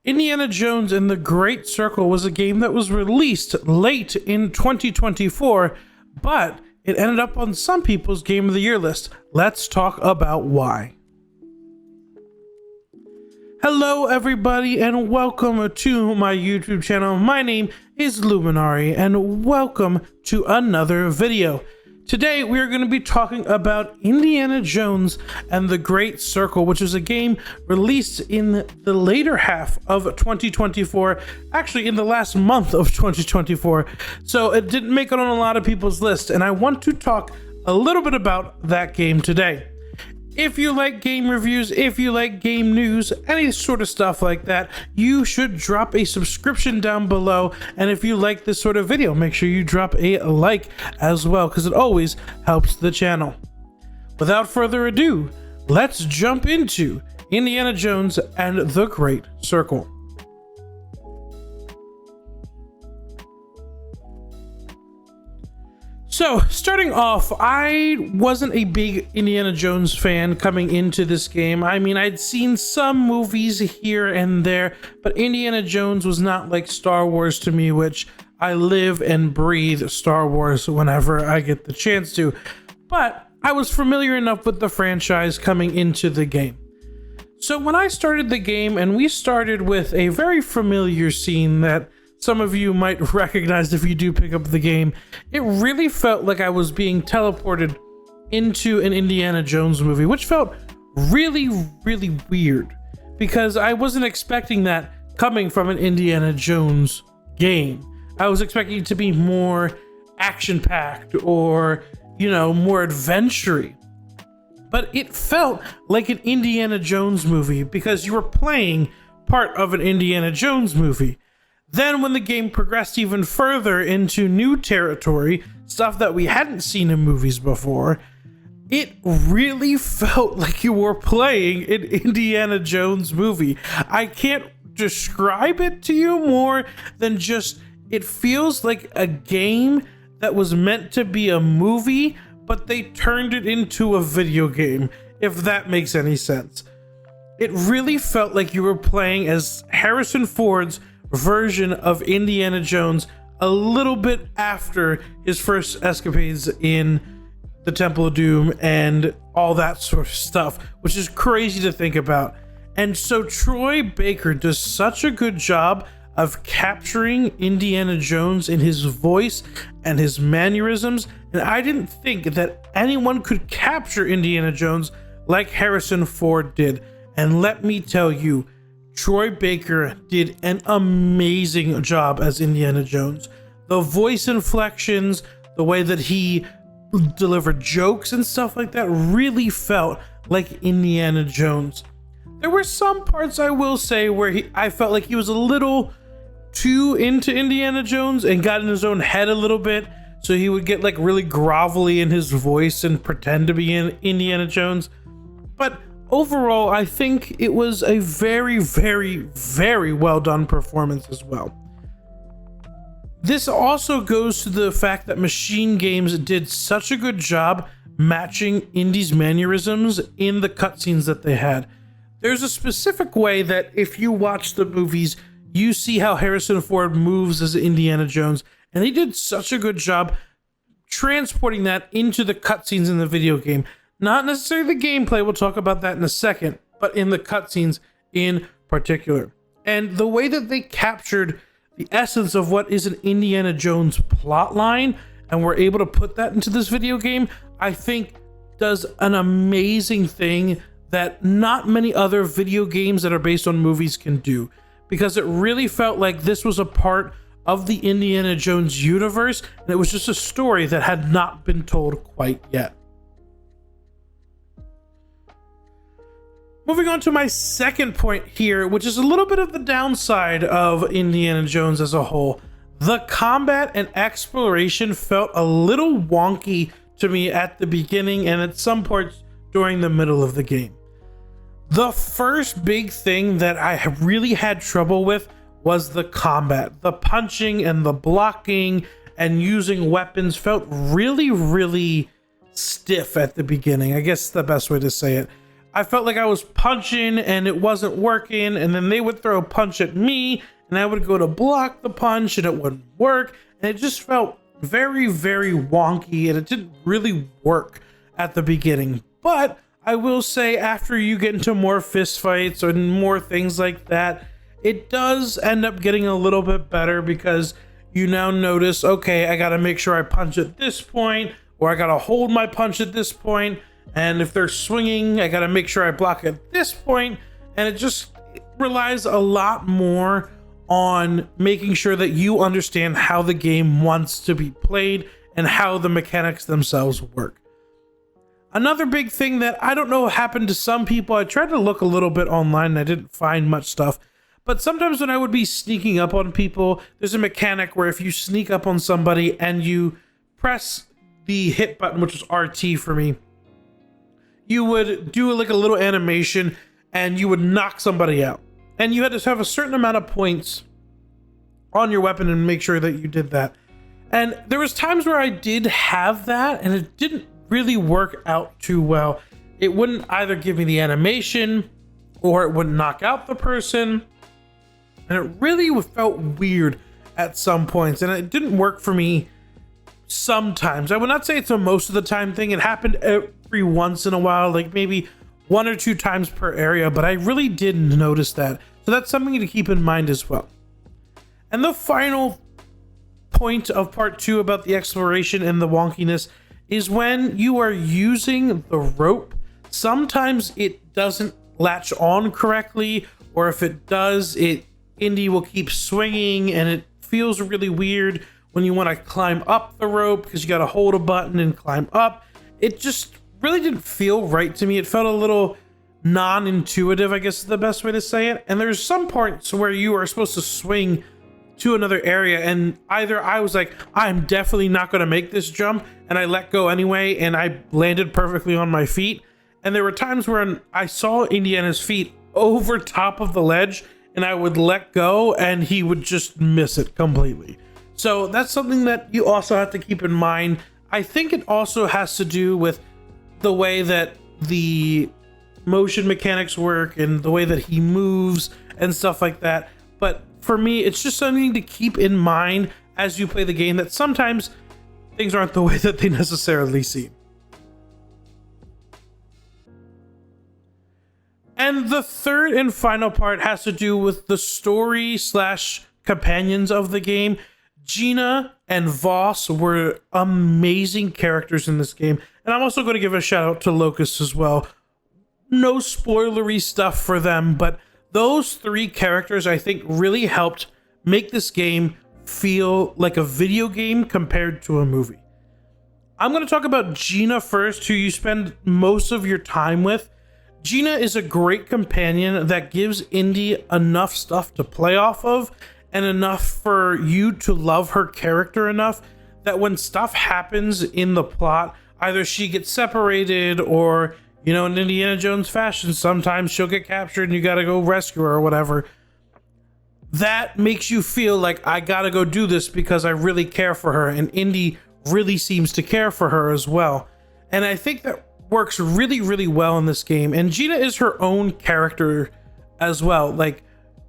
Indiana Jones and the Great Circle was a game that was released late in 2024, but it ended up on some people's Game of the Year list. Let's talk about why. Hello everybody and welcome to my YouTube channel. My name is Luminari and welcome to another video. Today we are going to be talking about Indiana Jones and the Great Circle, which is a game released in the later half of 2024, actually in the last month of 2024. So it didn't make it on a lot of people's list, and I want to talk a little bit about that game today. If you like game reviews, if you like game news, any sort of stuff like that, you should drop a subscription down below. And if you like this sort of video, make sure you drop a like as well, because it always helps the channel. Without further ado, let's jump into Indiana Jones and the Great Circle. So, starting off, I wasn't a big Indiana Jones fan coming into this game. I mean, I'd seen some movies here and there, but Indiana Jones was not like Star Wars to me, which I live and breathe Star Wars whenever I get the chance to. But I was familiar enough with the franchise coming into the game. So when I started the game, and we started with a very familiar scene that some of you might recognize if you do pick up the game, it really felt like I was being teleported into an Indiana Jones movie, which felt really, really weird because I wasn't expecting that coming from an Indiana Jones game. I was expecting it to be more action-packed or, more adventure-y. But it felt like an Indiana Jones movie because you were playing part of an Indiana Jones movie. Then when the game progressed even further into new territory, stuff that we hadn't seen in movies before, it really felt like you were playing an Indiana Jones movie. I can't describe it to you more than just, it feels like a game that was meant to be a movie, but they turned it into a video game, if that makes any sense. It really felt like you were playing as Harrison Ford's version of Indiana Jones a little bit after his first escapades in the Temple of Doom and all that sort of stuff, which is crazy to think about. And so Troy Baker does such a good job of capturing Indiana Jones in his voice and his mannerisms, and I didn't think that anyone could capture Indiana Jones like Harrison Ford did. And let me tell you, Troy Baker did an amazing job as Indiana Jones. The voice inflections, the way that he delivered jokes and stuff like that really felt like Indiana Jones. There were some parts, I will say, where I felt like he was a little too into Indiana Jones and got in his own head a little bit. So he would get like really grovelly in his voice and pretend to be in Indiana Jones. But overall, I think it was a very, very, very well done performance as well. This also goes to the fact that Machine Games did such a good job matching Indy's mannerisms in the cutscenes that they had. There's a specific way that if you watch the movies, you see how Harrison Ford moves as Indiana Jones, and they did such a good job transporting that into the cutscenes in the video game. Not necessarily the gameplay, we'll talk about that in a second, but in the cutscenes in particular. And the way that they captured the essence of what is an Indiana Jones plot line and were able to put that into this video game, I think does an amazing thing that not many other video games that are based on movies can do. Because it really felt like this was a part of the Indiana Jones universe, and it was just a story that had not been told quite yet. Moving on to my second point here, which is a little bit of the downside of Indiana Jones as a whole. The combat and exploration felt a little wonky to me at the beginning and at some parts during the middle of the game. The first big thing that I really had trouble with was the combat. The punching and the blocking and using weapons felt really, really stiff at the beginning. I guess the best way to say it. I felt like I was punching and it wasn't working, and then they would throw a punch at me and I would go to block the punch and it wouldn't work, and it just felt very, very wonky, and it didn't really work at the beginning. But I will say, after you get into more fist fights or more things like that, it does end up getting a little bit better, because you now notice, okay, I gotta make sure I punch at this point, or I gotta hold my punch at this point, and if they're swinging, I gotta make sure I block at this point, and it just relies a lot more on making sure that you understand how the game wants to be played and how the mechanics themselves work. Another big thing that I don't know happened to some people, I tried to look a little bit online and I didn't find much stuff, but sometimes when I would be sneaking up on people, there's a mechanic where if you sneak up on somebody and you press the hit button, which is RT for me, you would do like a little animation and you would knock somebody out. And you had to have a certain amount of points on your weapon and make sure that you did that. And there was times where I did have that and it didn't really work out too well. It wouldn't either give me the animation or it wouldn't knock out the person. And it really felt weird at some points, and it didn't work for me sometimes. I would not say it's a most of the time thing. It happened every once in a while, like maybe 1 or 2 times per area, but I really didn't notice that. So that's something to keep in mind as well. And the final point of part 2 about the exploration and the wonkiness is when you are using the rope, sometimes it doesn't latch on correctly, or if it does, Indy will keep swinging, and it feels really weird when you want to climb up the rope because you got to hold a button and climb up. It just really didn't feel right to me. It felt a little non-intuitive, I guess is the best way to say it. And there's some parts where you are supposed to swing to another area, and either I was like, I'm definitely not going to make this jump, and I let go anyway, and I landed perfectly on my feet. And there were times where I saw Indiana's feet over top of the ledge, and I would let go and he would just miss it completely. So that's something that you also have to keep in mind. I think it also has to do with the way that the motion mechanics work and the way that he moves and stuff like that. But for me, it's just something to keep in mind as you play the game, that sometimes things aren't the way that they necessarily seem. And the third and final part has to do with the story / companions of the game. Gina and Voss were amazing characters in this game. And I'm also going to give a shout out to Locust as well. No spoilery stuff for them, but those 3 characters I think really helped make this game feel like a video game compared to a movie. I'm going to talk about Gina first, who you spend most of your time with. Gina is a great companion that gives Indy enough stuff to play off of and enough for you to love her character enough that when stuff happens in the plot, either she gets separated or, you know, in Indiana Jones fashion, sometimes she'll get captured and you gotta go rescue her or whatever. That makes you feel like I gotta go do this because I really care for her, and Indy really seems to care for her as well. And I think that works really, really well in this game. And Gina is her own character as well. Like,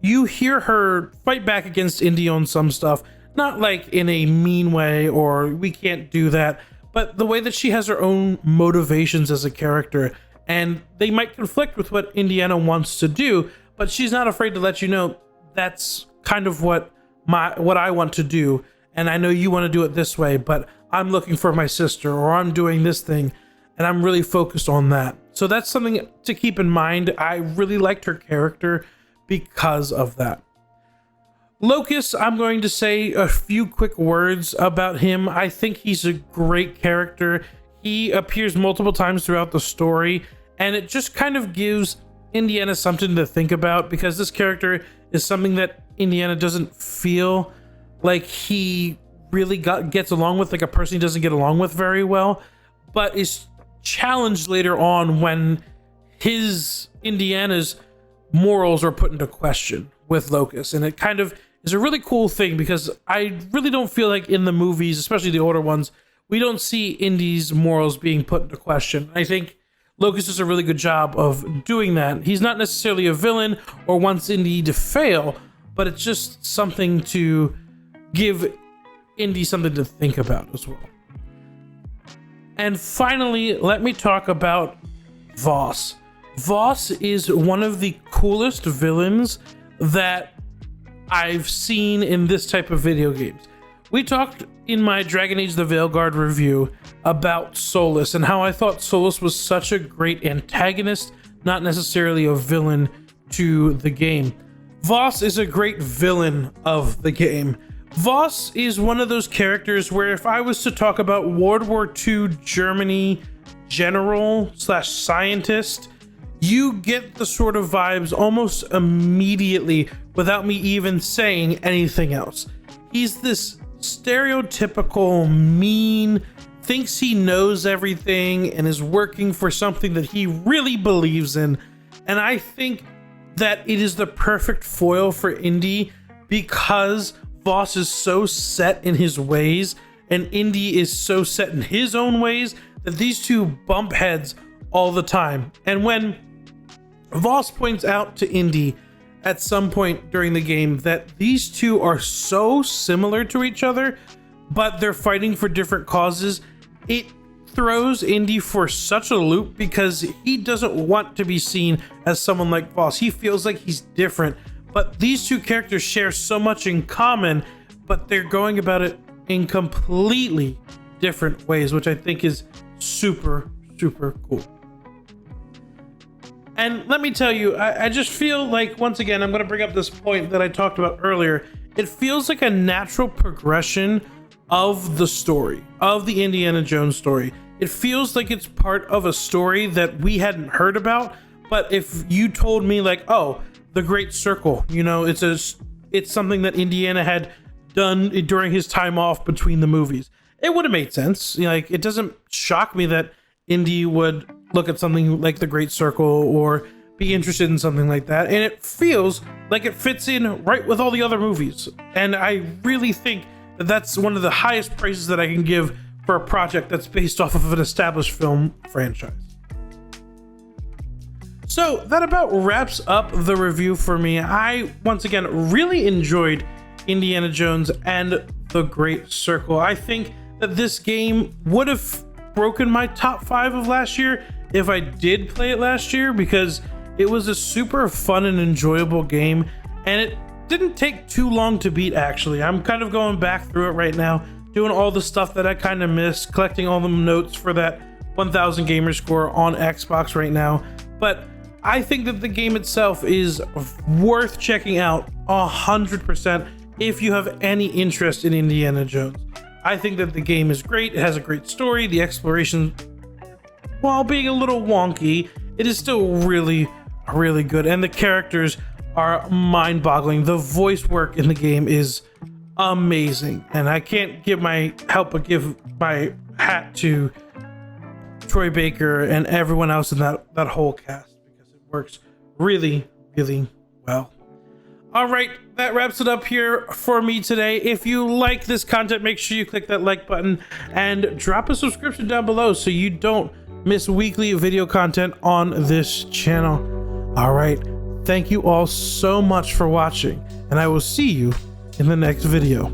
you hear her fight back against Indy on some stuff, not like in a mean way or we can't do that, but the way that she has her own motivations as a character, and they might conflict with what Indiana wants to do, but she's not afraid to let you know that's kind of what I want to do, and I know you want to do it this way, but I'm looking for my sister, or I'm doing this thing, and I'm really focused on that. So that's something to keep in mind. I really liked her character because of that. Locust, I'm going to say a few quick words about him. I think he's a great character. He appears multiple times throughout the story, and it just kind of gives Indiana something to think about, because this character is something that Indiana doesn't feel like he really gets along with, like a person he doesn't get along with very well, but is challenged later on when Indiana's morals are put into question with Locust. And it kind of is a really cool thing, because I really don't feel like in the movies, especially the older ones, we don't see Indy's morals being put into question. I think Locust does a really good job of doing that. He's not necessarily a villain or wants Indy to fail, but it's just something to give Indy something to think about as well. And finally, let me talk about Voss. Voss is one of the coolest villains that I've seen in this type of video games. We talked in my Dragon Age the Veilguard review about Solus and how I thought Solus was such a great antagonist, not necessarily a villain to the game. Voss is a great villain of the game. Voss is one of those characters where if I was to talk about World War II Germany general / scientist, you get the sort of vibes almost immediately without me even saying anything else. He's this stereotypical mean, thinks he knows everything and is working for something that he really believes in. And I think that it is the perfect foil for Indy because Voss is so set in his ways and Indy is so set in his own ways that these two bump heads all the time. And when Voss points out to Indy at some point during the game that these two are so similar to each other, but they're fighting for different causes, it throws Indy for such a loop because he doesn't want to be seen as someone like Voss. He feels like he's different, but these two characters share so much in common, but they're going about it in completely different ways, which I think is super, super cool. And let me tell you, I just feel like, once again, I'm going to bring up this point that I talked about earlier. It feels like a natural progression of the story, of the Indiana Jones story. It feels like it's part of a story that we hadn't heard about. But if you told me like, oh, the Great Circle, you know, it's something that Indiana had done during his time off between the movies, it would have made sense. You know, like, it doesn't shock me that Indy would look at something like the Great Circle or be interested in something like that. And it feels like it fits in right with all the other movies. And I really think that that's one of the highest praises that I can give for a project that's based off of an established film franchise. So that about wraps up the review for me. I, once again, really enjoyed Indiana Jones and the Great Circle. I think that this game would have broken my top 5 of last year if I did play it last year, because it was a super fun and enjoyable game, and it didn't take too long to beat. Actually, I'm kind of going back through it right now, doing all the stuff that I kind of missed, collecting all the notes for that 1000 gamer score on Xbox right now. But I think that the game itself is worth checking out 100% if you have any interest in Indiana Jones. I think that the game is great. It has a great story. The exploration, while being a little wonky, it is still really, really good. And the characters are mind-boggling. The voice work in the game is amazing. And I can't give my my hat to Troy Baker and everyone else in that whole cast, because it works really, really well. All right, that wraps it up here for me today. If you like this content, make sure you click that like button and drop a subscription down below so you don't miss weekly video content on this channel. All right, thank you all so much for watching, and I will see you in the next video.